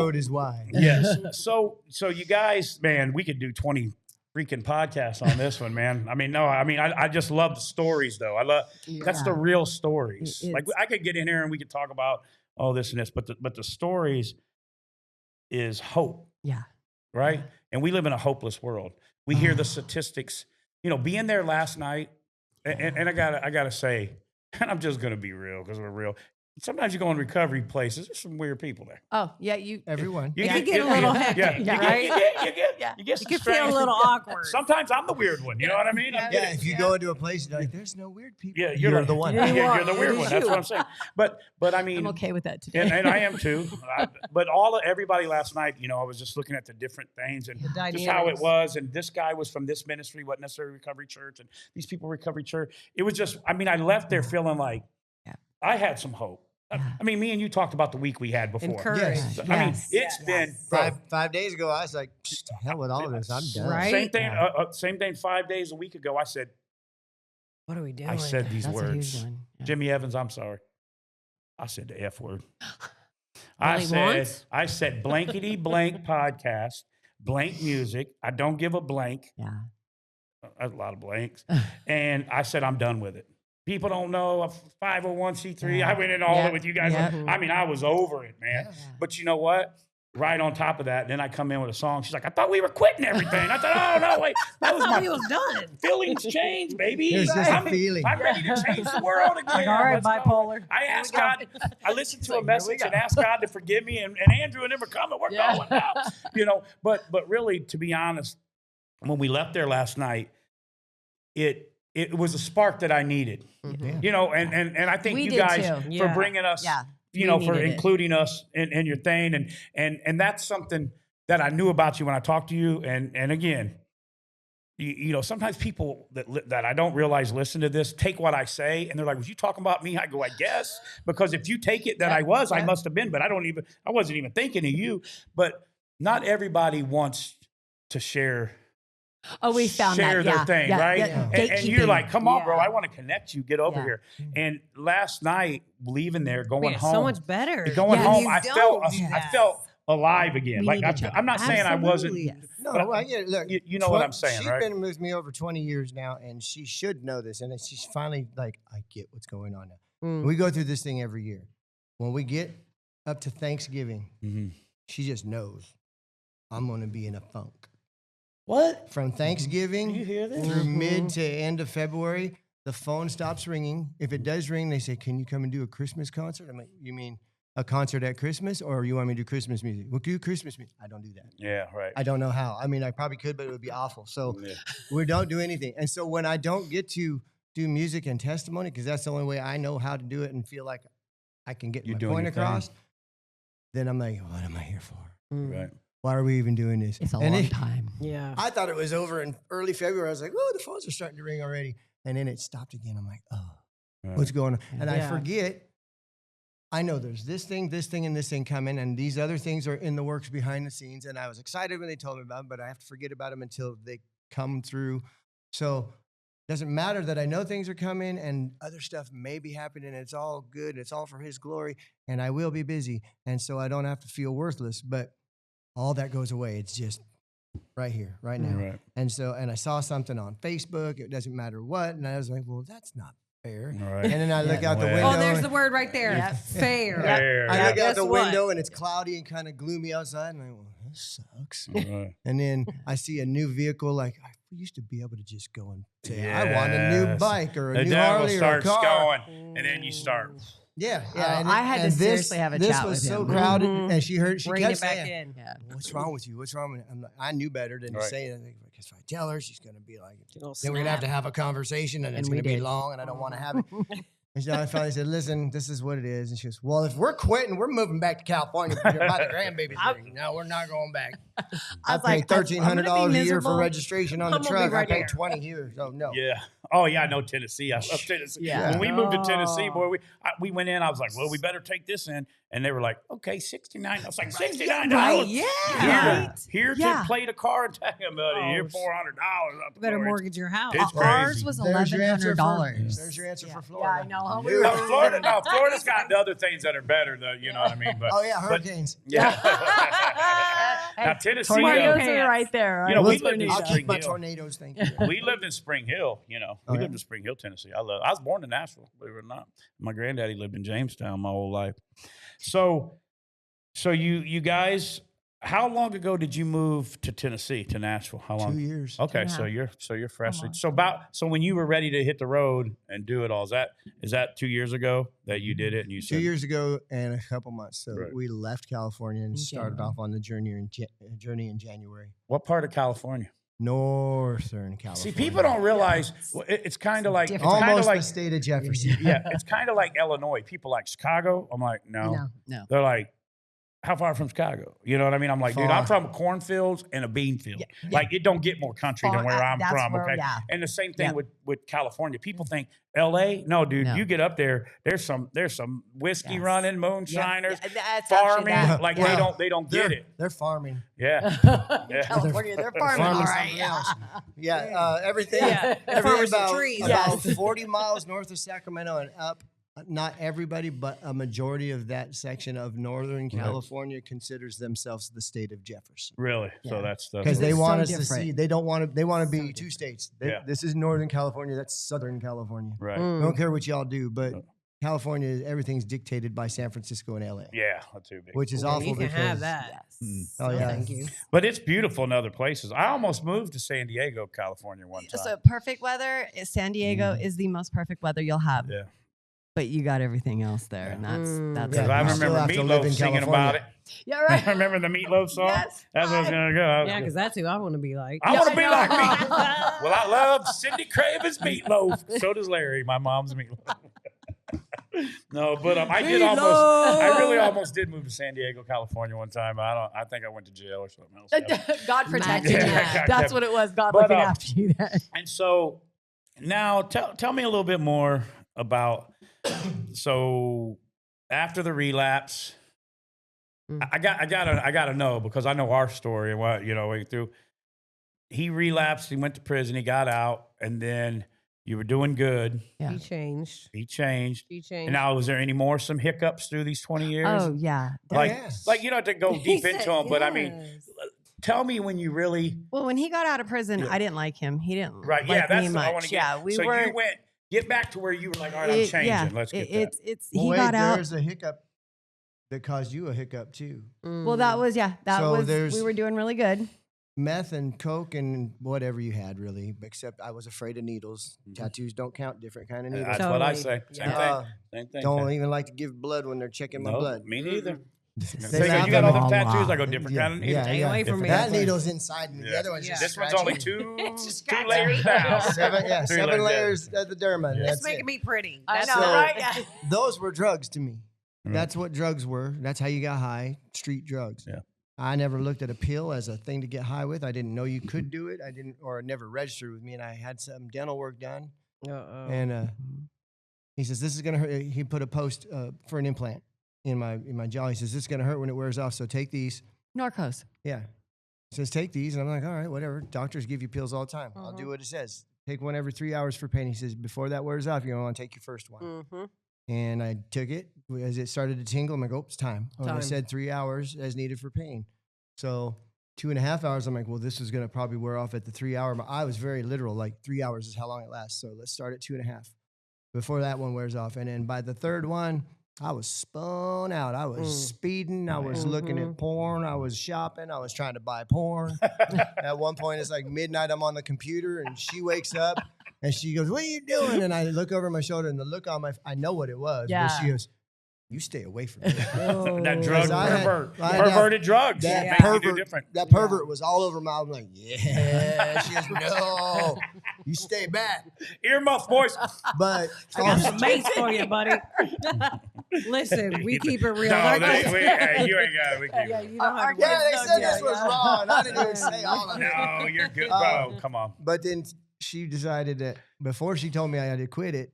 road is wide. Yes. So you guys, man, we could do 20 freaking podcasts on this one, man. I just love the stories, though. That's the real stories. Like I could get in here and we could talk about all this and this, but the stories is hope. Yeah. Right. Yeah. And we live in a hopeless world. We hear the statistics, being there last night. And I gotta say, and I'm just gonna be real because we're real. Sometimes you go in recovery places. There's some weird people there. Oh yeah, everyone. You get a little hectic. You can feel a little awkward. Sometimes I'm the weird one. You know what I mean? If you go into a place, you're like, there's no weird people. Yeah, you're the one. You're the weird one. That's what I'm saying. But I mean, I'm okay with that today. And I am too. But everybody last night, I was just looking at the different things and just how it was. And this guy was from this ministry, wasn't necessarily recovery church, and these people recovery church. It was just, I left there feeling like I had some hope. Me and you talked about the week we had before. Yes. It's been 5 days ago. I was like, to hell with all of this. I'm done. Right? Same thing 5 days a week ago. I said, what are we doing? I said these words. Jimmy Evans, I'm sorry. I said the F word. I said blankety blank podcast, blank music. I don't give a blank. Yeah. A lot of blanks. And I said, I'm done with it. People don't know a 501c3. Yeah. I went in all it with you guys. Yeah. I was over it, man. Yeah. But you know what? Right on top of that, then I come in with a song. She's like, I thought we were quitting everything. I thought, oh, no, wait. That was he was done. Feelings change, baby. It was just a feeling. I'm ready to change the world again. Like, all right, bipolar. I asked God. I listened to a message and asked God to forgive me. And Andrew and him are coming. We're going now. But really, to be honest, when we left there last night, it was a spark that I needed, and I think you guys for bringing us, for including us in your thing. And that's something that I knew about you when I talked to you. And again, sometimes people that I don't realize listen to this, take what I say. And they're like, was you talking about me? I go, I guess, because if you take it that I must have been, but I wasn't even thinking of you. But not everybody wants to share. Oh, we found share that. their thing, right? Yeah. And you're like, come on, bro, I want to connect you. Get over here. And last night, leaving there, going home, so much better. Going home, I felt alive again. I'm not saying I wasn't. Yes. No, I get it. Look, you know what I'm saying, right? She's been with me over 20 years now, and she should know this. And she's finally like, I get what's going on now. We go through this thing every year. When we get up to Thanksgiving, she just knows I'm going to be in a funk. What? From Thanksgiving through mid to end of February, the phone stops ringing. If it does ring, they say, can you come and do a Christmas concert? I'm like, you mean a concert at Christmas, or you want me to do Christmas music? We'll do Christmas music. I don't do that. Yeah, right. I don't know how. I probably could, but it would be awful. So we don't do anything. And so when I don't get to do music and testimony, because that's the only way I know how to do it and feel like I can get my point across, then I'm like, what am I here for? Right. Why are we even doing this? It's a long time. Yeah. I thought it was over in early February. I was like, oh, the phones are starting to ring already. And then it stopped again. I'm like, what's going on? And I forget, I know there's this thing, and this thing coming, and these other things are in the works behind the scenes. And I was excited when they told me about them, but I have to forget about them until they come through. So it doesn't matter that I know things are coming and other stuff may be happening, and it's all good. It's all for his glory, and I will be busy. And so I don't have to feel worthless, but all that goes away. It's just right here, right now. Right. And I saw something on Facebook. It doesn't matter what. And I was like, well, that's not fair. Right. And then I look out the window. Oh, there's the word right there. Yeah. Fair. I look out the window and it's cloudy and kind of gloomy outside. And I'm like, well, this sucks. Right. And then I see a new vehicle. Like, I used to be able to just go and say, I want a new bike or a new Harley or a car. Going, and then you start. Yeah. I had to seriously have a chat with him. This was so crowded, and she kept back in. Yeah. What's wrong with you? What's wrong with you? I'm like, I knew better than to say that. Because if I tell her, she's going to be like, then we're going to have a conversation, and it's going to be long, and I don't want to have it. And so I finally said, listen, this is what it is. And she goes, well, if we're quitting, we're moving back to California by the grandbaby's wedding. No, we're not going back. I paid $1,300 a year for registration on the truck. I paid $20 here, so no. Yeah. Oh yeah, I know Tennessee. I love Tennessee. Yeah. When we moved to Tennessee, boy, we went in. I was like, well, we better take this in, and they were like, okay, $69. I was like, $69. Right? Yeah. Here to play the car and tag them, buddy. Here, $400. You better mortgage your house. It's Ours crazy. was $1,100. $1,100. There's your answer for Florida. Yeah, I know. Florida's got the other things that are better, though. You know what I mean? But hurricanes. yeah. Now Tennessee, Tornadoes are right there. Right? You know, we lived in I'll Spring keep my Hill. tornadoes. Thank you. We lived in Spring Hill. You know, we lived in Spring Hill, Tennessee. I was born in Nashville, believe it or not. My granddaddy lived in Jamestown my whole life. So you guys, how long ago did you move to Tennessee, to Nashville? How long? 2 years. Okay, so you're freshly. So when you were ready to hit the road and do it all, is that 2 years ago that you did it? And you said 2 years ago and a couple months. So Right. we left California and started off on the journey in January. What part of California? Northern California. See, people don't realize it's kind of like it's almost kind of like the state of Jefferson. yeah, it's kind of like Illinois. People like Chicago. I'm like, no. They're like, how far from Chicago? You know what I mean? I'm like, dude, I'm from cornfields and a bean field. Yeah. Like, it don't get more country than where I'm from. where- Okay. yeah. And the same thing with California. People think LA. No, dude, No. you get up there. There's some whiskey running, moonshiners, That's farming. actually that. Like they don't get it. They're farming. Yeah. Yeah. California, they're farming. All right. something Yeah. else. Everything. Yeah. Everything Farmers and about, trees. about Yes. 40 miles north of Sacramento and up. Not everybody, but a majority of that section of Northern California considers themselves the state of Jefferson. Really? So Yeah. that's Because they It's want so us to different. see. They don't want to. They want to be two states. Yeah. This is Northern California. That's Southern California. right. I don't care what y'all do, but California, everything's dictated by San Francisco and LA, Yeah, that's too big. which is Well, awful. you can because, have that. Oh No, yeah, thank you. But it's beautiful in other places. I almost moved to San Diego, California one time. So perfect weather. San Diego is the most perfect weather you'll have. Yeah. But you got everything else there, and that's Because Yeah, I you still remember have to live Meatloaf in singing about it. California. yeah, right. I remember the Meatloaf song. Yes. That's what I was going to go. Yeah, because that's who I want to be like. I want to be I like know. me. Well, I love Cindy Craven's Meatloaf. So does Larry, my mom's Meatloaf. No, but I really almost did move to San Diego, California one time. I think I went to jail or something else. God protected you. Yeah, That's what it was. God But, looking after you. Then. And so now tell me a little bit more about, so after the relapse, I gotta know, because I know our story and what, went through. He relapsed, he went to prison, he got out, and then you were doing good. Yeah. He changed. He changed. And now, was there any more some hiccups through these 20 years? Oh yeah. like Yes. you don't have to go deep into them, but I mean, tell me when you really Well, when he got out of prison, Yeah. I didn't like him. He didn't right. like Yeah, that's me what I much. want to get. Yeah, we so were. you get back to where you were like, all right, I'm changing. Yeah, Let's get that. it's Well, he wait, got out. there's a hiccup that caused you a hiccup too. Well, that was So there's- we were doing really good. Meth and coke and whatever you had, really. Except I was afraid of needles. Tattoos don't count. Different kind of needles. That's what I Totally. say. Same Yeah. thing. Same thing. Don't even like to give blood when they're checking my No, blood. me neither. They Say, laugh you got at all me. them tattoos. I go different kind of needle. Stay away from me. That needle's inside me. Yeah. The other one's Yeah. just This one's scratching. only two scratching. layers down. seven 3 layers layers of the derma. Yeah. That's It's making it. me pretty. I That's know, So- right? Yeah. Those were drugs to me. Right. That's what drugs were. That's how you got high. Street drugs. Yeah. I never looked at a pill as a thing to get high with. I didn't know you could do it. It never registered with me. And I had some dental work done. Uh-oh. And he says, this is going to hurt. He put a post for an implant in my jaw. He says, this is going to hurt when it wears off. So take these. Norcos. Yeah. He says, take these. And I'm like, all right, whatever. Doctors give you pills all the time. I'll do what it says. Take one every 3 hours for pain. He says, before that wears off, you're going to want to take your first one. Mm-hmm. And I took it. As it started to tingle, I'm like, oh, it's time. And I Time. said 3 hours as needed for pain. So 2.5 hours, I'm like, well, this is going to probably wear off at the 3 hour. I was very literal, like 3 hours is how long it lasts. So let's start at 2.5 before that one wears off. And then by the third one, I was spun out. I was speeding. I was looking at porn. I was shopping. I was trying to buy porn. At one point, it's like midnight. I'm on the computer, and she wakes up, and she goes, "What are you doing?" And I look over my shoulder, and the look on I know what it was. Yeah. But she goes, "You stay away from me." That drug I had- pervert. I had Perverted drugs. That Make you do pervert, different. that pervert was all over my. I'm like, yeah. She goes, no, you stay back. Earmuff voice. But I got some mace for you, buddy. Listen, we keep it real. No, Like- hey, you ain't got it. We keep yeah, it. you don't have to yeah, they worry. said Yeah, this was yeah. wrong. I didn't even say all of it. No, you're good, bro. Come on. But then she decided that before she told me I had to quit it,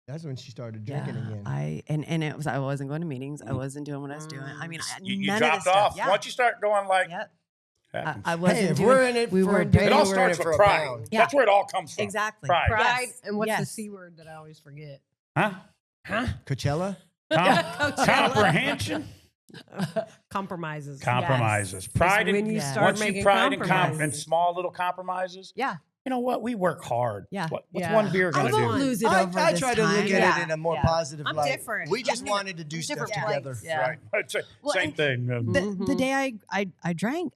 that's when she started drinking again. And it was I wasn't going to meetings. I wasn't doing what I was doing. I mean, You none dropped of this off. stuff. Yeah. Once you start going like, Yep. happens. I wasn't Hey, if doing, we're in it we for a weren't penny, It doing all we're in starts it for with a pride. pound. Yeah. That's where it all comes from. exactly. Pride. Pride. And what's the Yes. C word that I always forget? Huh? Coachella? Comprehension? Compromises. Compromises. Yes. Pride When and you Yeah. start once you making pride and compromises. small little compromises. Yeah. You know what? We work hard. Yeah. What's Yeah. one beer I gonna won't do? lose it I over try this to time. look at Yeah. it in a more Yeah. positive I'm light. different. We just Yeah. wanted to do stuff Different together. place. Yeah. Right. It's Well, same and thing. The day I drank,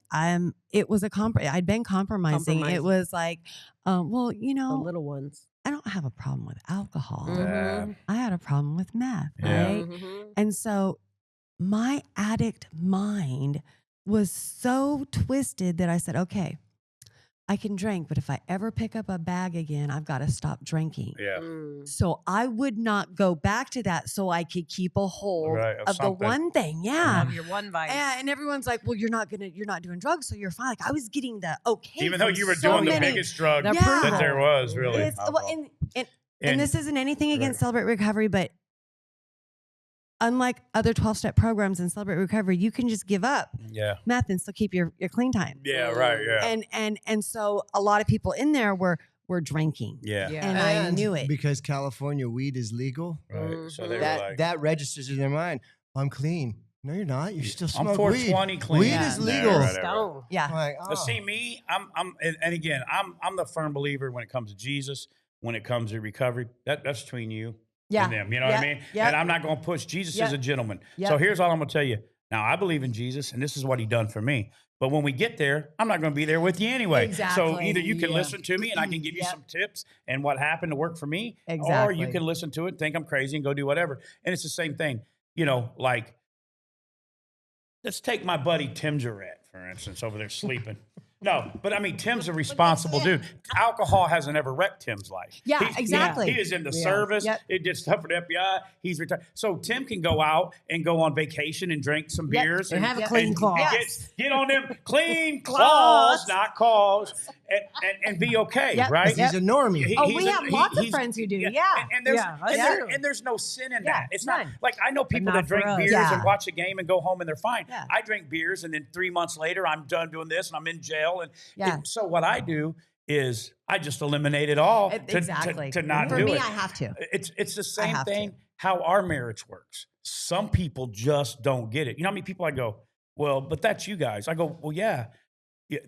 it was I'd been compromising. It was like, well, you The know, little ones. I don't have a problem with alcohol. Yeah. I had a problem with meth, Yeah. right? And so my addict mind was so twisted that I said, okay, I can drink, but if I ever pick up a bag again, I've got to stop drinking. Yeah. So I would not go back to that so I could keep a hold Right, of of the something. one thing. Yeah. Have your one vice. And everyone's like, well, you're not doing drugs, so you're fine. Like I was getting the okay. Even though from you were so doing the many- biggest drug The Yeah. that there was, really. It's, well, alcohol. and And- this isn't anything against Right. Celebrate Recovery, but unlike other 12-step programs in Celebrate Recovery, you can just give up yeah. meth and still keep your clean time. Yeah, right, yeah. And so a lot of people in there were drinking. Yeah. And I knew it. Because California weed is legal. Right. So they were That like, that registers in their mind. I'm clean. No, you're not. You still I'm smoke 420 weed. clean. Weed Yeah. is Yeah, legal. right, right. Stone. Yeah. Like, But see, me, and again, I'm the firm believer when it comes to Jesus, when it comes to recovery. That's between you Yeah. and them. You know what I mean? Yep. And I'm not going to push. Jesus is a gentleman. Yep. So here's all I'm going to tell you. Now, I believe in Jesus, and this is what he done for me. But when we get there, I'm not going to be there with you anyway. So Exactly. either you can Yeah. listen to me and I can give you Yep. some tips and what happened to work for me, or Exactly. you can listen to it, think I'm crazy, and go do whatever. And it's the same thing. You know, like, let's take my buddy Tim Jarrett, for instance, over there sleeping. No, but I mean, Tim's a responsible dude. Alcohol hasn't ever wrecked Tim's life. Yeah, He's- exactly. He is in the Yeah. service. Yep. It did stuff for the FBI. He's retired. So Tim can go out and go on vacation and drink some Yep. beers And have a Yep. clean claw. Get on them clean claws, Claws. not calls, and be okay, Yep. right? He's a normie. He- Oh, he's we a- have he- lots of he's- friends who do. Yeah. And there's, Yeah, that's and, there- true. and there's no sin in Yeah, that. It's none. not like I know people not that drink for us. beers Yeah. and watch a game and go home and they're fine. Yeah. I drink beers and then 3 months later I'm done doing this and I'm in jail. And Yeah. so what I do is I just eliminate it all Exactly. to not For do me, it. I have to. It's the same have to. thing how our marriage works. Some people just don't get it. You know how many people I go, well, but that's you guys. I go, well, yeah,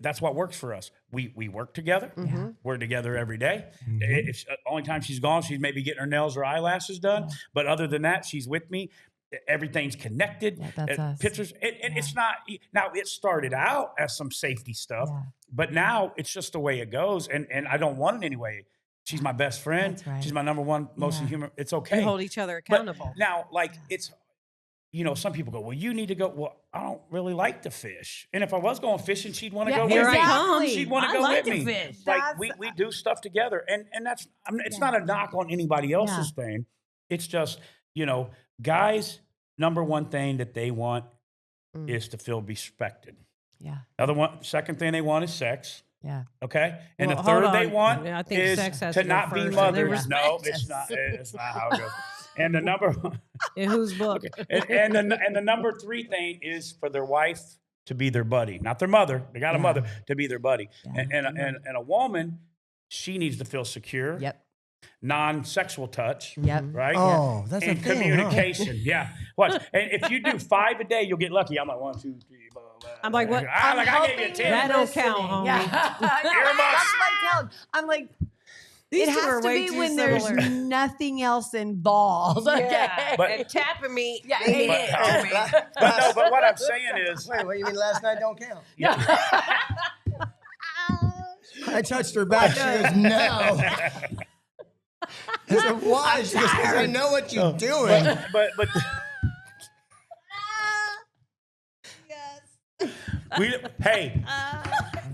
that's what works for us. We work together. Mm-hmm. We're together every day. If only time she's gone, she's maybe getting her nails or eyelashes done. But other than that, she's with me. Everything's connected. Yeah, that's us. Pictures. And it's not, now it started out as some safety stuff, Yeah. but now it's just the way it goes. And I don't want it anyway. She's my best friend. That's right. She's my number one most Yeah. human. It's They okay. hold each other But accountable. now, like, it's, you know, some people go, well, you need to go. Well, I don't really like to fish. And if I was going fishing, she'd want to go here with I me. come. She'd want to I go like with to me. fish. Like we do stuff together. And that's, it's not a knock on anybody else's thing. It's just, you know, guys, number one thing that they want is to feel respected. Yeah. Second thing they want is sex. Yeah. Okay. And Well, the third hold they on. want Yeah, I think is sex has to to go not be first, and then mothers. No, respect. it's not how it goes. And the number In whose book? and the number three thing is for their wife to be their buddy, not their mother. They got a mother to be their buddy. Yeah. And a woman, she needs to feel secure. Yep. Non-sexual touch. Yep. Right. Oh, that's a and thing, huh? communication. Yeah. Watch. And if you do 5 a day, you'll get lucky. I'm like 1, 2, 3. Blah, blah. I'm like, what? I gave you a 10. That don't count, homie. Yeah. Earmuffs. That's what I tell. I'm like, These it two are has to way be too when there's similar. nothing else involved. Okay. Yeah. But- and tapping me. Yeah, ain't but- it, homie. But no, but what I'm saying is, Wait, what you mean last night don't count? yeah. I touched her back. She goes, no. I said, why? She goes, 'cause I know what you're doing. but hey,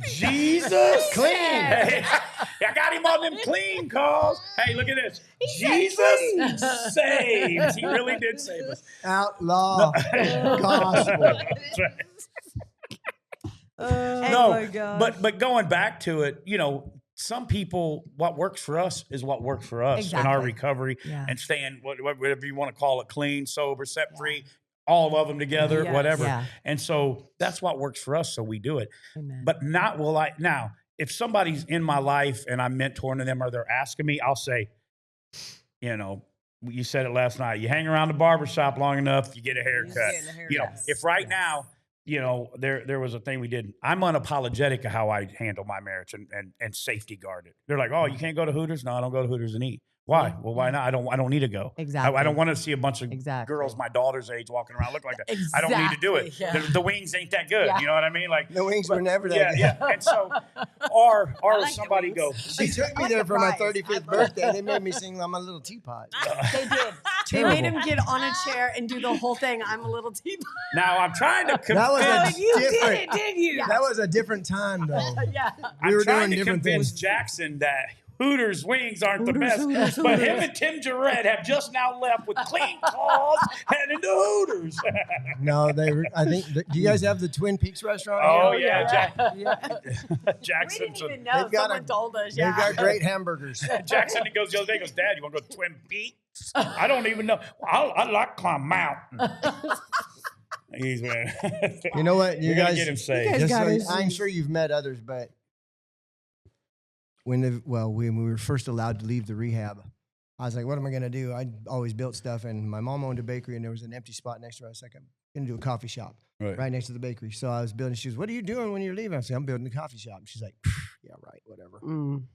Jesus, Clean. Hey, I got him on them clean calls. Hey, look at this. Jesus saves. He really did save us. Outlaw gospel. That's right. Oh No, my God. but going back to it, you know, some people, what works for us is what works for us in our recovery and staying, whatever you want to call it, clean, sober, set free, all of them together, whatever. Yeah. And so that's what works for us. So we do it. Amen. But not will I. Now, if somebody's in my life and I'm mentoring them or they're asking me, I'll say, you know, you said it last night. You hang around the barbershop long enough, you get a haircut. You know, if right now, you know, there was a thing we did. I'm unapologetic of how I handle my marriage and safety guard it. They're like, oh, you can't go to Hooters? No, I don't go to Hooters and eat. Why? Well, why not? I don't need to go. Exactly. I don't want to see a bunch of girls my daughter's age walking around look like that. I don't need to do it. Yeah. The wings ain't that good. You know what I mean? Like the wings were never that good. Yeah. And so, or like somebody go. She took me there for my 35th birthday. They made me sing "I'm a Little Teapot." They did. They made him get on a chair and do the whole thing. I'm a little teapot. Now I'm trying to convince. That was you did it, did you? That was a different time, though. We were doing different things. Jackson that Hooters wings aren't the best, but him and Tim Jarrett have just now left with clean claws heading to Hooters. No, I think. Do you guys have the Twin Peaks restaurant? Oh yeah, Jackson. We didn't even know. Someone told us. They've got great hamburgers. Jackson goes the other day. He goes, Dad, you want to go to Twin Peaks? I don't even know. I like climb mountain. He's man. You know what? You guys get him saved. I'm sure you've met others, but. When we were first allowed to leave the rehab, I was like, what am I going to do? I always built stuff, and my mom owned a bakery, and there was an empty spot next to her. I was like, I'm going to do a coffee shop right next to the bakery. So I was building. She was, what are you doing when you're leaving? I said, I'm building a coffee shop. She's like, yeah, right, whatever.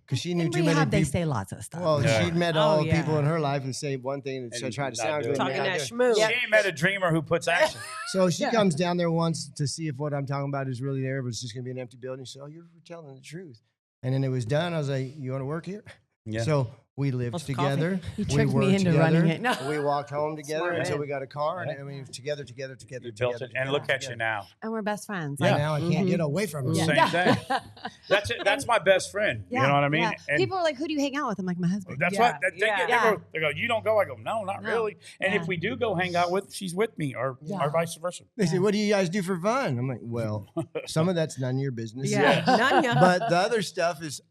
Because she knew too many people. They say lots of stuff. Well, she'd met all the people in her life and say one thing and try to sound good. Talking that schmoo. She ain't met a dreamer who puts action. So she comes down there once to see if what I'm talking about is really there, but it's just going to be an empty building. She said, oh, you're telling the truth. And then it was done. I was like, you want to work here? Yeah. So we lived together. He tricked me into running it. No. We walked home together until we got a car. And we together. You built it. And look at you now. And we're best friends. Yeah. Now I can't get away from her. Same thing. That's it. That's my best friend. You know what I mean? And people are like, who do you hang out with? I'm like, my husband. That's what they go, you don't go? I go, no, not really. And if we do go hang out with, she's with me or vice versa. They say, what do you guys do for fun? I'm like, well, some of that's none of your business. None. But the other stuff is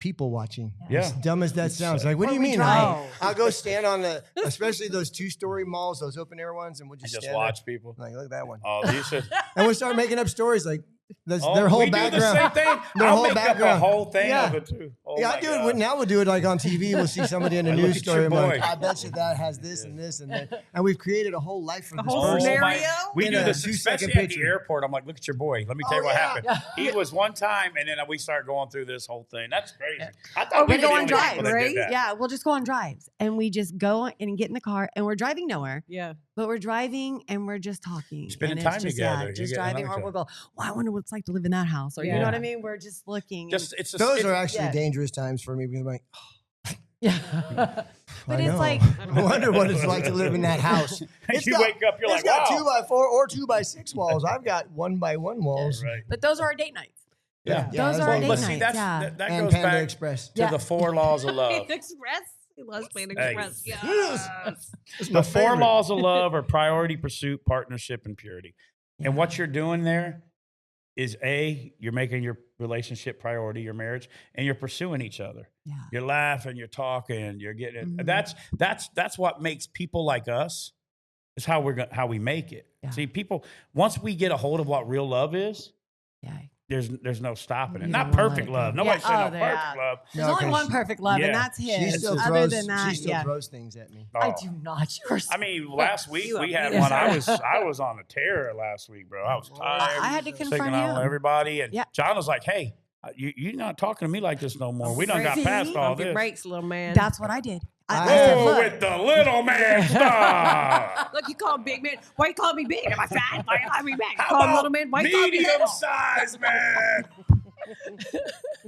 people watching. As dumb as that sounds. Like, what do you mean? I'll go stand on especially those 2-story malls, those open air ones, and we'll just watch people. Like, look at that one. Oh, and we'll start making up stories like their whole background. Do the same thing. I'll make up a whole thing of it too. I do it. Now we'll do it like on TV. We'll see somebody in a news story. I'm like, I bet you that has this and this and that. And we've created a whole life for this person. Scenario. We do this, especially at the airport. I'm like, look at your boy. Let me tell you what happened. He was one time, and then we start going through this whole thing. That's crazy. I thought we go on drives, right? Yeah, we'll just go on drives, and we just go and get in the car, and we're driving nowhere. Yeah. But we're driving and we're just talking. Spending time together. Just driving, or we'll go, well, I wonder what it's like to live in that house. Or you know what I mean? We're just looking. Those are actually dangerous times for me because I'm like, but it's like, I wonder what it's like to live in that house. You wake up, you're like, wow. It's got 2x4 or 2x6 walls. I've got 1x1 walls. Right. But those are our date nights. Yeah. Those are our date nights. See, that and goes Panda back Express. to the 4 laws of love. Express. He loves Panda Express. Yes. The 4 laws of love are priority, pursuit, partnership, and purity. And what you're doing there is you're making your relationship priority, your marriage, and you're pursuing each other. Yeah. You're laughing, you're talking, you're getting it. That's what makes people like us. Is how we make it. Yeah. See, people, once we get a hold of what real love is, there's no stopping it. Not perfect love. Nobody said no perfect love. There's only one perfect love, and that's his. She still throws things at me. I do not. I mean, last week we had one. I was on a tear last week, bro. I was tired. I had to confront you. On everybody, and John was like, "Hey, you're not talking to me like this no more. We done got past all this." Breaks, little man. That's what I did. I said, with the little man stuff. Look, you call him big man. Why you call me big? Am I fat? Why you call me big? How call him little man. Why you call me medium size man?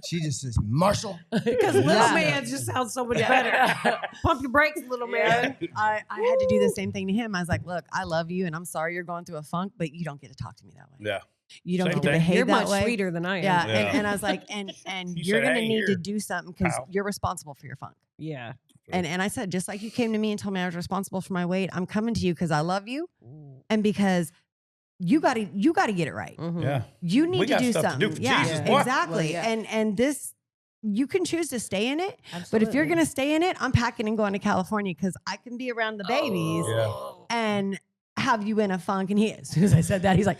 She just says, Marshall. Because little man just sounds so much better. Pump your brakes, little man. I had to do the same thing to him. I was like, look, I love you, and I'm sorry you're going through a funk, but you don't get to talk to me that way. Yeah. You don't get to behave that way. You're much sweeter than I am. Yeah. And I was like, and you're going to need to do something because you're responsible for your funk. Yeah. And I said, just like you came to me and told me I was responsible for my weight, I'm coming to you because I love you and because you got to get it right. Mm-hmm. Yeah. You need to do something. Jesus, exactly. Well, And this you can choose to stay in it. Absolutely. But if you're going to stay in it, I'm packing and going to California because I can be around the babies and have you in a funk. And as soon as I said that, he's like,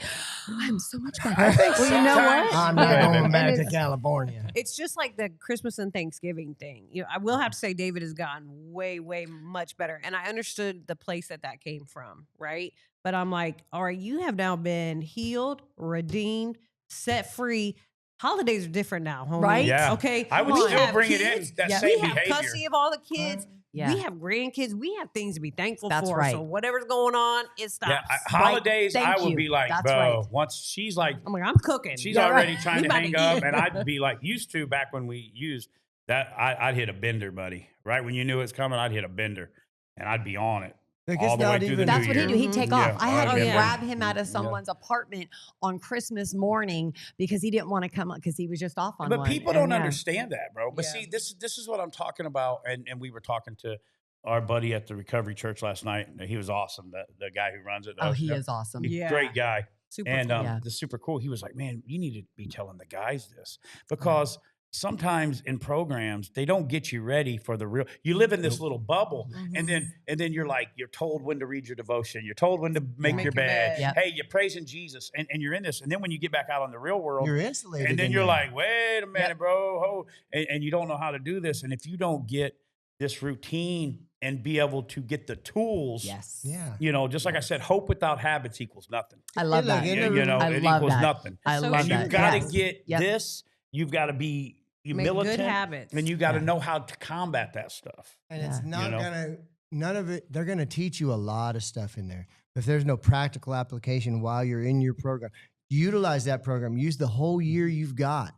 I'm so much better. Well, you know what? I'm not going back to California. It's just like the Christmas and Thanksgiving thing. I will have to say David has gotten way, way much better. And I understood the place that came from, right? But I'm like, all right, you have now been healed, redeemed, set free. Holidays are different now, homie. Right? Yeah. Okay. I would We still have bring it kids. in, that We same have behavior. custody of all the kids. Yeah. We have grandkids. We have things to be thankful That's for. right. So whatever's going on, it stops. Yeah, holidays, Thank I would you. be like, That's bro, right. once she's like, I'm like, I'm cooking. she's Yeah, already right. trying We to about hang to up, eat. and I'd be like, used to back when we used that, I'd hit a bender, buddy. Right when you knew it was coming, I'd hit a bender, and I'd be on it Like, all it's the way not through even- the That's new what year. he'd do. He'd take Yeah. off. I had Oh, to yeah. grab him out of Yeah. someone's apartment on Christmas morning because he didn't want to come up because he was just off on But one. people And don't yeah. understand that, bro. But Yeah. see, this is what I'm talking about. And we were talking to our buddy at the recovery church last night. He was awesome. The guy who runs it. Oh, he is awesome. Yeah. Great guy. Super And cool. Yeah. the super cool. He was like, man, you need to be telling the guys this because sometimes in programs they don't get you ready for the real. You live in this little bubble, and then you're like, you're told when to read your devotion, you're told when to make your bed. Yep. Hey, you're praising Jesus, and you're in this, and then when you get back out on the real world, You're insulated. and then in you're there. like, wait a minute, bro, and you don't know how to do this, and if you don't get this routine and be able to get the tools, Yes. yeah. you know, just like I said, hope without habits equals nothing. I love Look, that. it You know, I it love equals that. nothing. I So love And true. that. you've got to Yes. get Yep. this. You've got to be militant, good habits. and you got to Yeah. know how to combat that stuff. And it's Yeah. not You know? gonna, none of it, they're gonna teach you a lot of stuff in there. If there's no practical application while you're in your program, utilize that program. Use the whole year you've got.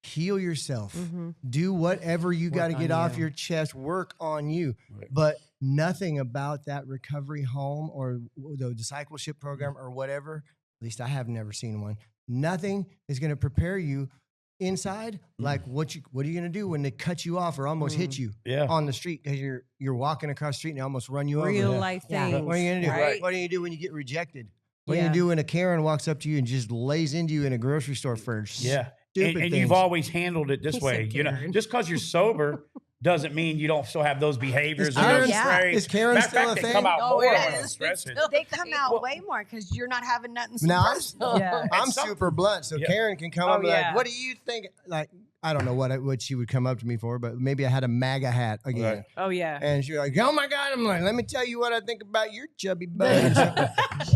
Heal yourself. Do whatever you got to Work get on off you. your chest. Work on you. Right. But nothing about that recovery home or the discipleship program or whatever, at least I have never seen one. Nothing is going to prepare you inside like what are you going to do when they cut you off or almost hit you Yeah. on the street because you're walking across the street and they almost run you Real over. life Yeah. things. What are you going to do? Right? What do you do when you get rejected? What do Yeah. you do when a Karen walks up to you and just lays into you in a grocery store first? Yeah. Stupid And things. you've always handled it this He way. said You know, Karen. just because you're sober doesn't mean you don't still have those behaviors Is and Karen- those yeah. traits. Is Karen Matter of still fact, a they thing? come out Oh, more yeah, when it's I'm stressing. still- They come out Well- way more because you're not having nothing so Now, personal. Yeah. I'm And some- super blunt, so Yeah. Karen can come Oh, up and be yeah. like, "What do you think?" Like, I don't know what she would come up to me for, but maybe I had a MAGA hat again, Right. Oh, yeah. and she's like, "Oh my God!" I'm like, "Let me tell you what I think about your chubby butt."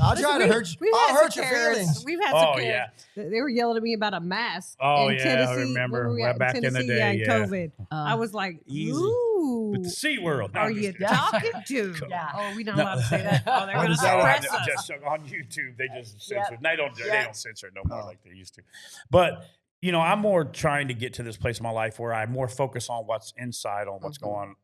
I'll try to hurt you. We've I'll had hurt some your Karens. feelings. We've had some Oh, Karens. They were yelling at me about a mask. Oh, in yeah, I Tennessee. remember. When we Well, were back in the Tennessee, day, in yeah. COVID. I was like, Easy. ooh. But the C word. No, Are I'm just you kidding. talking to? Yeah. Oh, we not allowed to say that. Oh, they're What going to is that? suppress us. Just on YouTube, they just censor. Yep. They don't. They Yep. don't censor it no more like they used to. But you know, I'm more trying to get to this place in my life where I more focus on what's inside, on what's going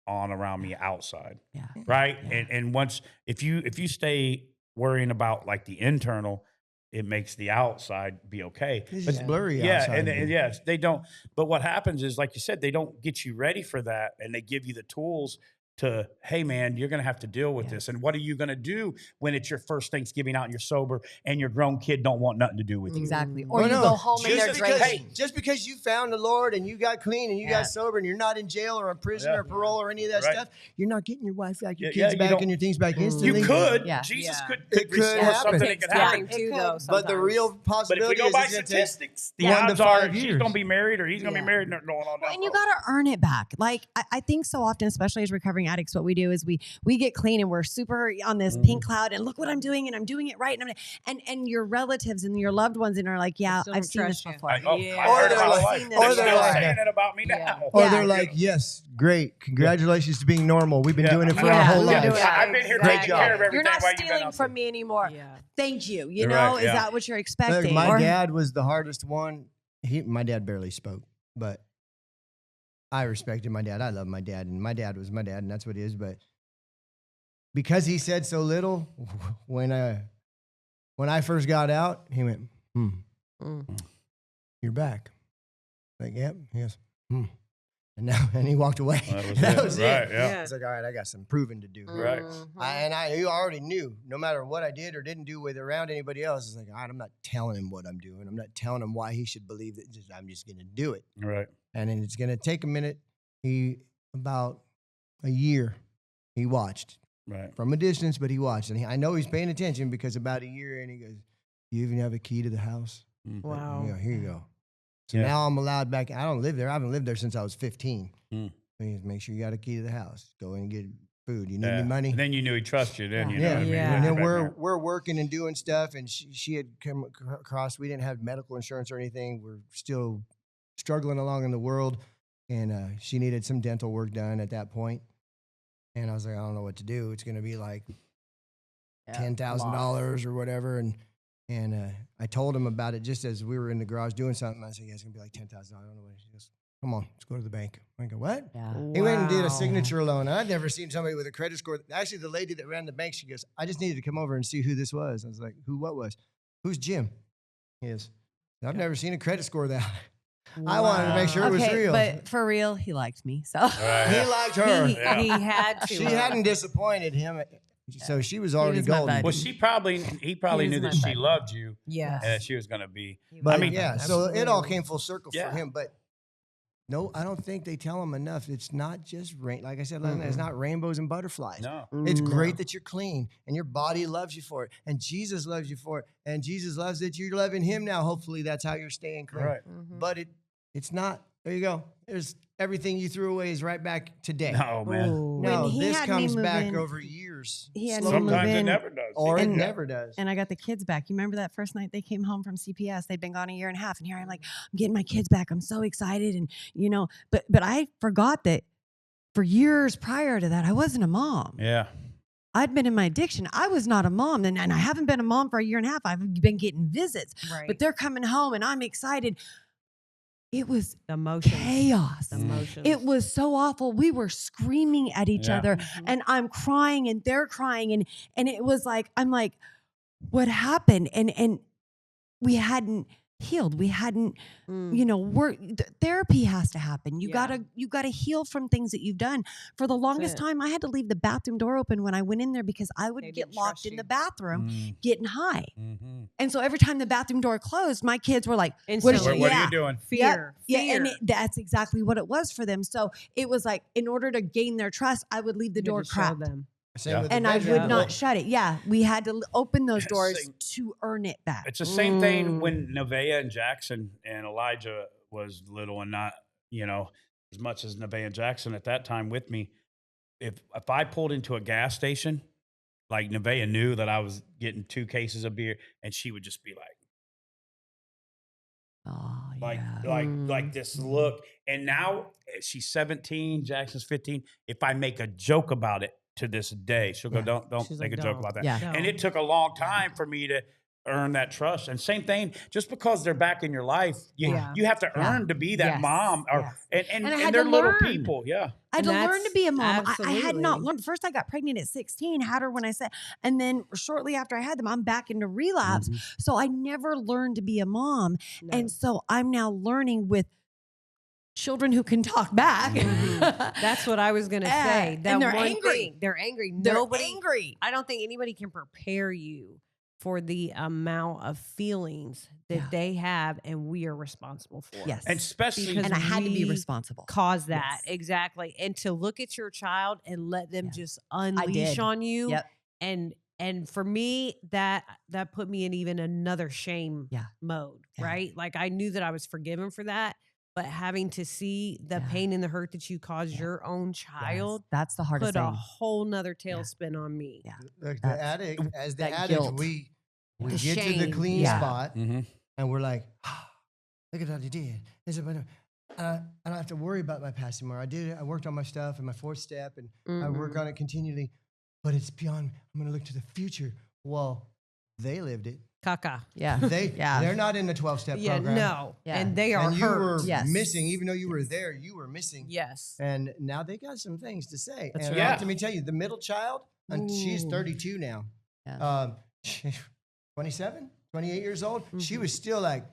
on around me outside. Yeah. Right. Yeah. And once if you stay worrying about like the internal, it makes the outside be okay. It's But just blurry yeah, outside. and yes, they don't. But what happens is, like you said, they don't get you ready for that, and they give you the tools to, hey man, you're going to have to deal with this. And what are you going to do when it's your first Thanksgiving out and you're sober and your grown kid don't want nothing to do with you? Exactly. Well, Or you no, go home and they're just because, drinking. just because you found the Lord and you got clean and you Yeah. got sober and you're not in jail or in prison Yeah. or parole or any of that Right. stuff, you're not getting your wife back, your Yeah, kids you back, don't- and your things back You instantly. could. Yeah. Jesus Yeah. could It could restore happen. something that Takes could happen. time It too, could. though. But the real But if possibility we go by is it's gonna take statistics, the 1 to odds are 5 she's years. going to be married or he's going to Yeah. be married and they're going on. Well, and you got to earn it back. Like I think so often, especially as recovering addicts, what we do is we get clean and we're super on this pink cloud and look what I'm doing and I'm doing it right. And your relatives and your loved ones and are like, yeah, still I've don't seen this trust you. before. I Yeah. Or heard they're it my like- life. or They're they're still like- saying it about me Yeah. now. Or Yeah. they're like, yes, great. Congratulations to being normal. We've been Yeah. doing it for Yeah. our whole Yeah. lives. Yeah. I've been here Exactly. taking care of everything. You're not while you've been stealing out from there. me anymore. Yeah. Thank you. You You're know, right, is yeah. that what you're Look, expecting? my Or- dad was the hardest one. My dad barely spoke, but I respected my dad. I love my dad, and my dad was my dad, and that's what it is. But because he said so little, when I first got out, he went, "You're back." Like, yep. He goes, And he walked away. That was it. Right, yeah. I was like, all right, I got some proving to do. Right. I already knew, no matter what I did or didn't do with around anybody else, it's like, all right, I'm not telling him what I'm doing. I'm not telling him why he should believe that. I'm just going to do it. Right. And then it's going to take a minute. About a year, he watched. Right. From a distance, but he watched. And I know he's paying attention because about a year in, he goes, you even have a key to the house? Wow. Here you go. So now I'm allowed back. I don't live there. I haven't lived there since I was 15. Make sure you got a key to the house. Go in and get food. You need any money? And then you knew he trusted you. Then you know yeah. what I mean? And then we're working and doing stuff. And she had come across. We didn't have medical insurance or anything. We're still struggling along in the world. And she needed some dental work done at that point. And I was like, I don't know what to do. It's going to be like $10,000 or whatever. And I told him about it just as we were in the garage doing something. I said, yeah, it's going to be like $10,000. I don't know what. He goes, come on, let's go to the bank. I go, what? Yeah. He went and did a signature loan. I'd never seen somebody with a credit score. Actually, the lady that ran the bank, she goes, I just needed to come over and see who this was. I was like, what was? Who's Jim? He is. I've never seen a credit score that high. Wow. I wanted to make sure it was real. But for real, he liked me. So he liked her. He had to. She hadn't disappointed him. So she was already golden. Well, he probably knew that she loved you. Yes. And that she was going to be. But so it all came full circle for him. But no, I don't think they tell him enough. It's not just like I said, it's not rainbows and butterflies. No. It's great that you're clean and your body loves you for it. And Jesus loves you for it. And Jesus loves that you're loving him now. Hopefully that's how you're staying clean. Right. But it's not. There you go. There's everything you threw away is right back today. No, man. Ooh. No, When he this had comes me back move in, over years. he had me move Sometimes it in, never does. Or it never does. and I got the kids back. You remember that first night they came home from CPS? They'd been gone a year and a half, and here I'm like, I'm getting my kids back. I'm so excited, and but I forgot that for years prior to that, I wasn't a mom. Yeah. I'd been in my addiction. I was not a mom, and I haven't been a mom for a year and a half. I've been getting visits, but they're coming home, and I'm excited. It was chaos. It was so awful. We were screaming at each other, and I'm crying, and they're crying, and it was like, I'm like, what happened? And we hadn't healed. We hadn't, therapy has to happen. You gotta heal from things that you've done. For the longest time, I had to leave the bathroom door open when I went in there because I would get locked in the bathroom getting high. And so every time the bathroom door closed, my kids were like, what are you doing? Fear. Yeah, and that's exactly what it was for them. So it was like, in order to gain their trust, I would leave the door cracked. And I would not shut it. Yeah, we had to open those doors to earn it back. It's the same thing when Nevaeh and Jackson and Elijah was little and not, as much as Nevaeh and Jackson at that time with me. If I pulled into a gas station, like Nevaeh knew that I was getting 2 cases of beer, and she would just be like this look. And now she's 17, Jackson's 15. If I make a joke about it, to this day, she'll go, don't make a joke about that. Yeah. And it took a long time for me to earn that trust. And same thing, just because they're back in your life, you have to earn to be that mom. And they're little people. Yeah. I had to learn to be a mom. I had not learned. First, I got pregnant at 16, had her when I said, and then shortly after I had them, I'm back into relapse. So I never learned to be a mom. No. And so I'm now learning with children who can talk back. That's what I was going to say. That and they're one angry. Thing, they're angry. They're angry. I don't think anybody can prepare you for the amount of feelings that they have, and we are responsible for. Yes. And especially, and I had to be responsible. Cause that. Yes. Exactly. And to look at your child and let them just unleash on you. Yep. And for me, that put me in even another shame mode, right? Like I knew that I was forgiven for that. But having to see the pain and the hurt that you caused your own child, that's the hardest put thing. a whole nother tailspin on me. Yeah. Look, the addict, as the addict, we get to the clean spot and we're like, look at what I did. I don't have to worry about my past anymore. I did it. I worked on my stuff and my 4th step, and I work on it continually. But it's beyond. I'm going to look to the future. Well, they lived it. Caca. Yeah. They're not in the 12-step program. No. Yeah. And they are and you hurt. were missing, even though you were there, you were missing. Yes. And now they got some things to say. That's and let me tell you, the middle child, and she's 32 now. Yeah. 27, 28 years old. She was still like,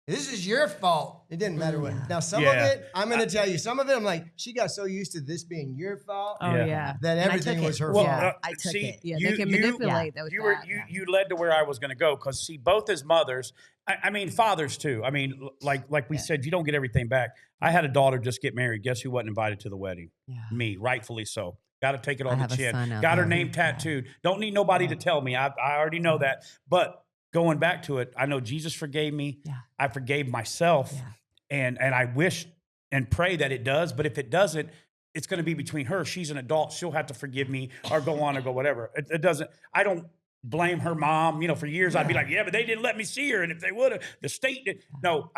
This is your fault. It didn't matter what. Now, some of it, I'm going to tell you, some of it, I'm like, she got so used to this being your fault that everything was her fault. I took it. Yeah, they can manipulate those. You led to where I was going to go because see, both as mothers, I mean, fathers too. I mean, like we said, you don't get everything back. I had a daughter just get married. Guess who wasn't invited to the wedding? Yeah. Me, rightfully so. Got to take it on I the have a son chin. out Got her there. name tattooed. Don't need nobody to tell me. I already know that. But going back to it, I know Jesus forgave me. Yeah. I forgave myself. Yeah. And I wish and pray that it does. But if it doesn't, it's going to be between her. She's an adult. She'll have to forgive me or go on or go whatever. It doesn't. I don't blame her mom. You know, for years I'd be like, yeah, but they didn't let me see her. And if they would have, the state did. No,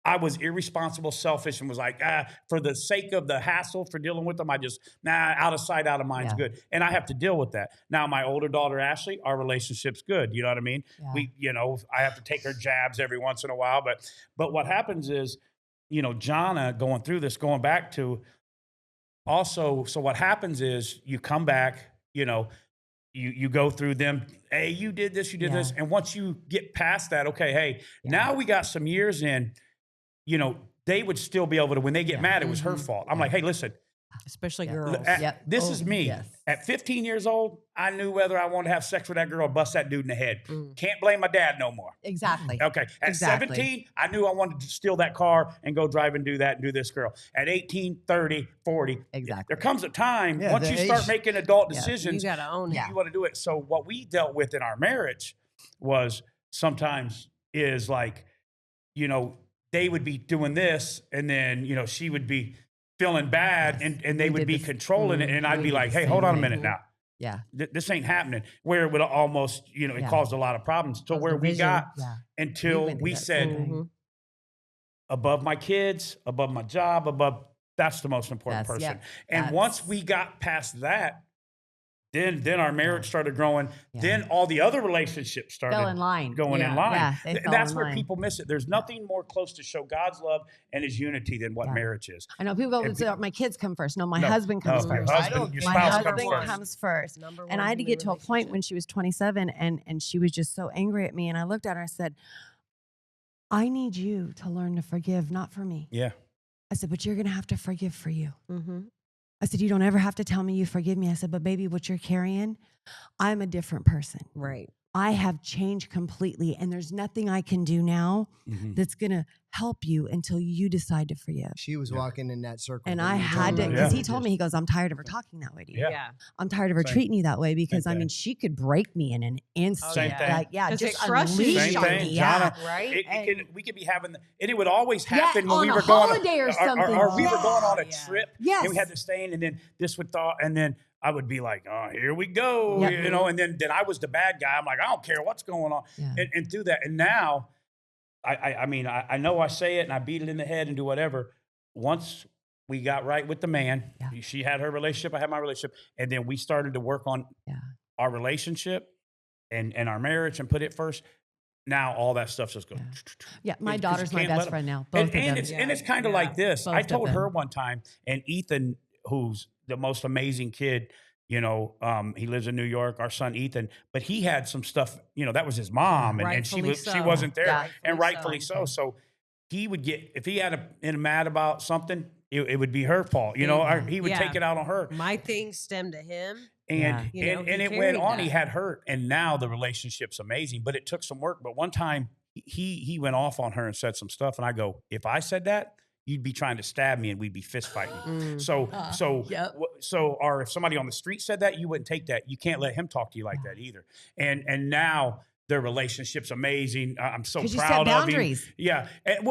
I was irresponsible, selfish, and was like, for the sake of the hassle for dealing with them, I just, out of sight, out of mind's good. And I have to deal with that. Now, my older daughter, Ashley, our relationship's good. You know what I mean? Yeah. I have to take her jabs every once in a while. But what happens is, Jahnna going through this, going back to also, so what happens is you come back, you go through them. Hey, you did this, you did this. And once you get past that, okay, hey, now we got some years in, they would still be able to, when they get mad, it was her fault. I'm like, hey, listen. Especially girls. This is me. Yes. At 15 years old, I knew whether I wanted to have sex with that girl or bust that dude in the head. Can't blame my dad no more. Exactly. Okay. At 17, I knew I wanted to steal that car and go drive and do that and do this girl. At 18, 30, 40. Exactly. There comes a time, once you start making adult decisions, you got to own it. you want to do it. So what we dealt with in our marriage was sometimes is like, they would be doing this and then, she would be feeling bad and they would be controlling it. And I'd be like, hey, hold on a minute now. Yeah. This ain't happening. Where it would almost, it caused a lot of problems to where we got until we said, above my kids, above my job, that's the most important person. And once we got past that, then our marriage started growing. Then all the other relationships started Fell in line. going in line. Yeah, And that's where people miss it. There's nothing more close to show God's love and his unity than what marriage is. I know people go, my kids come first. No, my husband comes your first. husband, your My spouse husband comes first. And I had to get to a point when she was 27 and she was just so angry at me. And I looked at her and I said, I need you to learn to forgive, not for me. Yeah. I said, but you're going to have to forgive for you. I said, you don't ever have to tell me you forgive me. I said, but baby, what you're carrying, I'm a different person. Right. I have changed completely, and there's nothing I can do now that's going to help you until you decide to forgive. She was walking in that circle. And I had to, because he told me, he goes, I'm tired of her talking that way to you. Yeah. I'm tired of her treating you that way because, I mean, she could break me in an instant. Same thing. Like, Just unleash on me. Yeah. Right? We could be having, and it would always happen when on we a were going holiday or something. Or we were going on a trip. Yes. And we had this thing, and then this would thought, and then I would be like, oh, here we go, Yep. and then I was the bad guy. I'm like, I don't care what's going on. Yeah. And through that. And now, I mean, I know I say it and I beat it in the head and do whatever. Once we got right with the man, she had her relationship, I had my relationship. And then we started to work on our relationship and our marriage and put it first. Now all that stuff just goes. Yeah, my daughter's my best friend now. Both of them. And it's kind of like this. Both I of told them. her one time, and Ethan, who's the most amazing kid, he lives in New York, our son Ethan, but he had some stuff, that was his mom, and she wasn't there, and rightfully so. So he would get, if he had mad about something, it would be her fault, or he would take it out on her. My thing stemmed to him. And it went on. He had hurt, and now the relationship's amazing. But it took some work. But one time he went off on her and said some stuff, and I go, if I said that, you'd be trying to stab me, and we'd be fist fighting. So or if somebody on the street said that, you wouldn't take that. You can't let him talk to you like that either. And now their relationship's amazing. I'm so proud of him. Yeah. And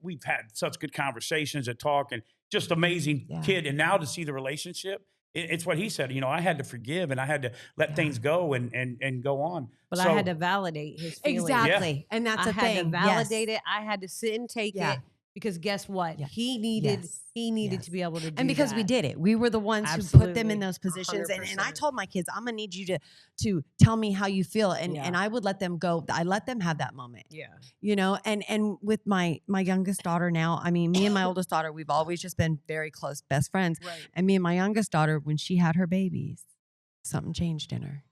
we've had such good conversations and talk, and just amazing kid. And now to see the relationship, it's what he said. I had to forgive, and I had to let things go and go on. But I had to validate his feelings. Exactly. And that's I a had thing. to validate it. I had to sit and take it. Because guess what? He needed to be able to do and because that. we did it. We were the ones who put them in those positions. And I told my kids, I'm going to need you to tell me how you feel. And I would let them go. I let them have that moment. Yeah. And with my youngest daughter now, I mean, me and my oldest daughter, we've always just been very close best friends. Right. And me and my youngest daughter, when she had her babies, something changed in her.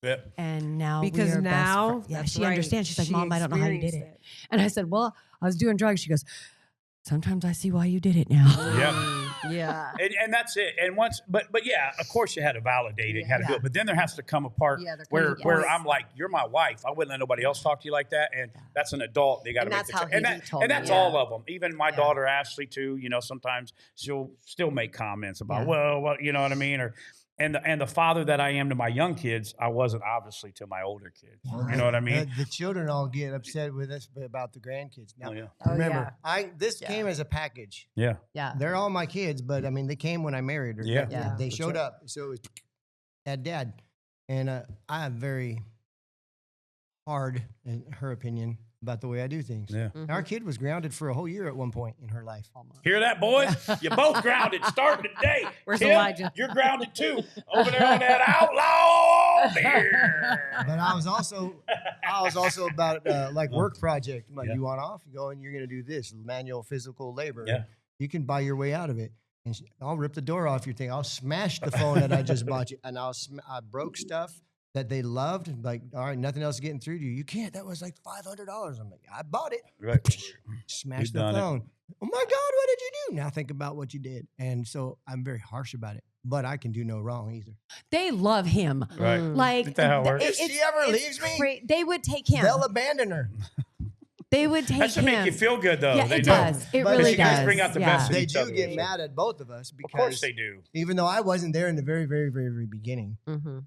Yep. And now Because we are now, best friends. Yeah, that's she right. understands. She's like, She Mom, I don't know how you did experienced it. And I said, well, I was doing drugs. She goes, sometimes I see why you did it now. Yep. Yeah. And that's it. And once, but yeah, of course you had to validate it, you had to do Yeah. it. But then there has to come a part Yeah, there where comes a where point. I'm like, you're my wife. I wouldn't let nobody else talk to you like that. And that's an adult. They got to And make that's the how choice. he told And me, that's yeah. all of them. Even my Yeah. daughter Ashley too. You know, sometimes she'll still make comments about, Yeah. well, what, you know what I mean, or. And the father that I am to my young kids, I wasn't obviously to my older kids. You know what I mean? The children all get upset with us about the grandkids. Now, Oh, yeah. remember, this Yeah. came as a package. Yeah. Yeah. They're all my kids, but I mean, they came when I married her. Yeah. Yeah. They That's showed right. up. So it was dad. And I am very hard, in her opinion, about the way I do things. Yeah. Our kid was grounded for a whole year at one point in her life. Hear that, boys? You're both grounded starting today. Where's Tim, Elijah? You're grounded too. Over there on that outlaw beer. But I was also about like work project. I'm like, Yeah. you want off? You go and you're going to do this manual physical labor. Yeah. You can buy your way out of it. And I'll rip the door off your thing. I'll smash the phone that I just bought you, and I broke stuff that they loved. Like, all right, nothing else is getting through to you. You can't. That was like $500. I'm like, I bought it. Right. Smash You've the done it. phone. Oh my God, what did you do? Now think about what you did. And so I'm very harsh about it, but I can do no wrong either. They love him. Right. Like, Isn't that how it works? If she ever leaves me, they would take him. they'll abandon her. They would take That should him. make you feel good, though. Yeah, They it know. does. It But really you guys does. bring out the Yeah. best in They each do other. get mad at both of us Of because course they do. even though I wasn't there in the very, very, very, very beginning, Mm-hmm.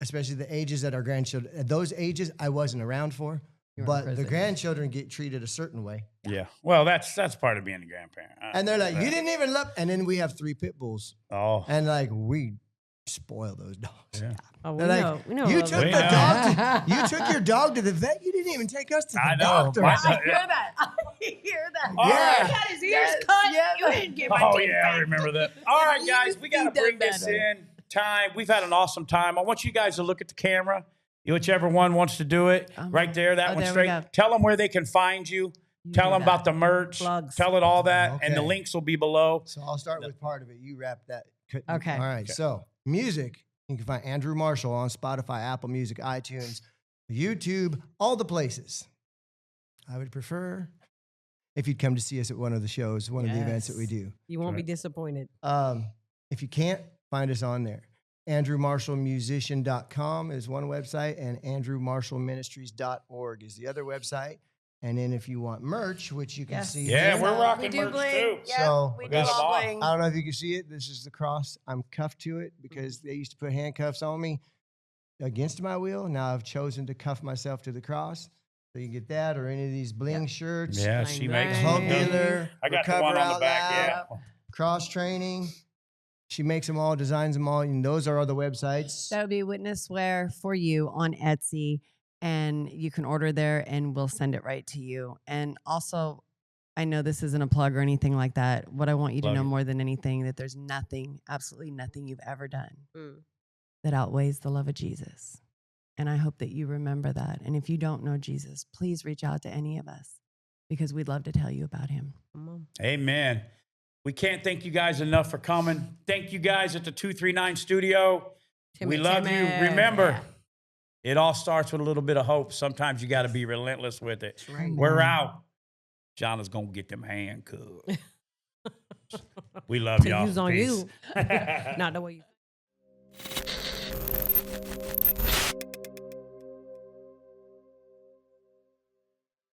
especially the ages that our grandchildren, at those ages I wasn't around for, You were in but the prison. grandchildren get treated a certain way. Yeah. Well, that's part of being a grandparent. And they're like, you didn't even love, and then we have 3 pit bulls. Oh. And like, we spoil those dogs. Yeah. Oh, we They're like, know. We know. you love took We the know. dog to, you took your dog to the vet. You didn't even take us to the I know. doctor. My- I hear that. I hear that. All Yeah. right. got his ears Yes, cut. yes. You didn't get my Oh, teeth yeah, I back. remember that. All right, guys, we got to He does bring this better. in. Time. We've had an awesome time. I want you guys to look at the camera. Whichever one wants to do it. Right there, that Oh, one there we straight. go. Tell them where they can find you. Tell do them that. about the merch. Plugs. Tell it all that. And the Okay. links will be below. So I'll start with part of it. You wrap that. Okay. All right. So music, you can find Andrew Marshall on Spotify, Apple Music, iTunes, YouTube, all the places. I would prefer if you'd come to see us at one of the shows, one of the events that we do. You won't be Right. disappointed. If you can't, find us on there. AndrewMarshallMusician.com is one website, and AndrewMarshallMinistries.org is the other website. And then if you want merch, which you can Yes. see. Yeah, here. we're We rocking do merch bling. too. Yep, So, we we do got 'em all all. bling. I don't know if you can see it. This is the cross. I'm cuffed to it because they used to put handcuffs on me against my will. Now I've chosen to cuff myself to the cross. So you can get that or any of these bling shirts. Yeah, she makes Hope Bling. Healer, I got the Recover one on the Out back. Loud, Cross Training. She makes them all, designs them all, and those are all the websites. That would be Witness Wear for you on Etsy. And you can order there and we'll send it right to you. And also, I know this isn't a plug or anything like that. What I want you to Plug know it. more than anything, that there's nothing, absolutely nothing you've ever done Mm. that outweighs the love of Jesus. And I hope that you remember that. And if you don't know Jesus, please reach out to any of us because we'd love to tell you about him. Come on. Amen. We can't thank you guys enough for coming. Thank you guys at the 239 studio. We love you. Remember, it all starts with a little bit of hope. Sometimes you got to be relentless with it. Right. We're out. Jahnna's going to get them handcuffs. We love To y'all. use on Peace. you. Not the way you.